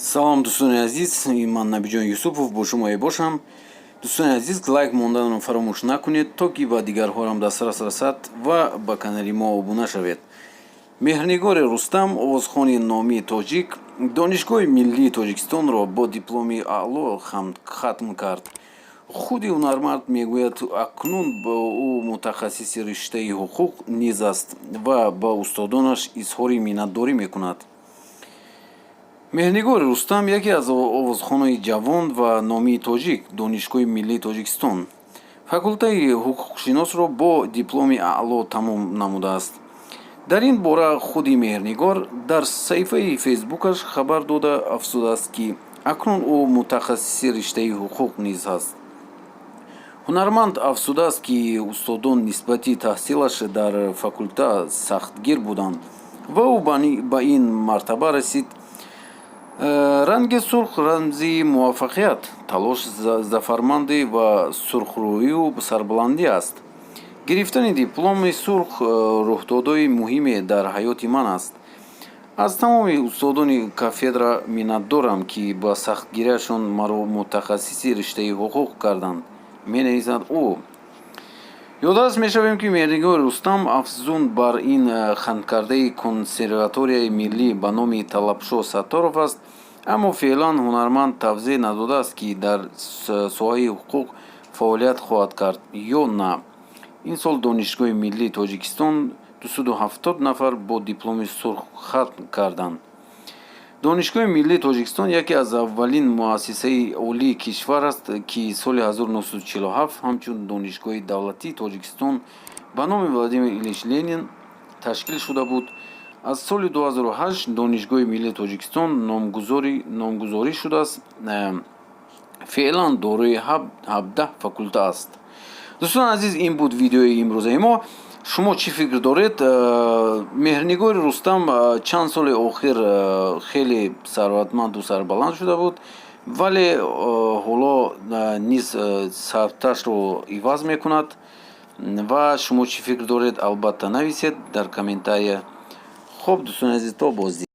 Салом дӯстони азиз, ман Набиҷон Юсупов бо шумо мебошам. Дӯстони азиз, лайк монданро фаромӯш накунед, то ки ба дигарҳорам дастрас расад ва ба канали мо Обуна Шавед. Мехрнигори Рустам, овозхони номии тоҷик, донишгоҳи миллии Тоҷикистонро бо дипломи аъло хатм кард. Худи ҳунармард мегӯяд, акнун ӯ мутахассиси риштаи ҳуқуқ низ аст ва ба устодонаш изҳори миннатдорӣ мекунад. Мехрнигори Рустам яке аз овозхонҳои ҷавон ва номии тоҷик, донишгоҳи миллии Тоҷикистон, факултаи ҳуқуқшиносро бо дипломи аъло тамом намудааст. Дар ин бора худи Мехрнигор дар саҳифаи фейсбукаш хабар дода афзудааст, ки акнун ӯ мутахассиси риштаи ҳуқуқ низ аст. Ҳунарманд афзудааст, ки устодон нисбати таҳсилаш дар факулта сахтгир буданд ва ӯ ба ин мартаба расид. Ранги сурх рамзи муваффақият, талош зафармандӣ ва сурхрӯю сарбуландӣ аст. Гирифтани дипломи сурх рӯҳдодои муҳиме дар ҳаёти ман аст. Аз тамоми устодони кафедра миннатдорам, ки ба сахтгириашон маро мутахассиси риштаи ҳуқуқ карданд, менависад ӯ. Ёддост мешавем, ки Мехрнигори Рустам афзун бар ин хандкардаи консерваторияи миллӣ ба номи Талабшоҳ Сатторов аст, аммо феълан ҳунарманд тавзеҳ надодааст, ки дар соҳаи ҳуқуқ фаъолият хоҳад кард ё на. Ин сол донишгоҳи миллии Тоҷикистон 270 нафар бо дипломи сурх хатм карданд. Донишгоҳи миллии Тоҷикистон яке аз аввалин муассисаи олии кишвар аст, ки соли 1947 ҳамчун донишгоҳи давлатии Тоҷикистон ба номи Владимир Илич Ленин ташкил шуда буд. Аз соли 2008 донишгоҳи миллии Тоҷикистон номгузорӣ шудааст. Феълан дорои 17 факулта аст. Дӯстони азиз, ин буд видеои имрӯзаи мо. Шумо чӣ фикр доред? Мехрнигори Рустам чанд соли охир хеле сарватманду сарбаланд шуда буд, вале ҳоло низ сарташро иваз мекунад. Ва шумо чӣ фикр доред? Албатта нависед дар комментария. Хуб, дӯстони азиз, то боздид.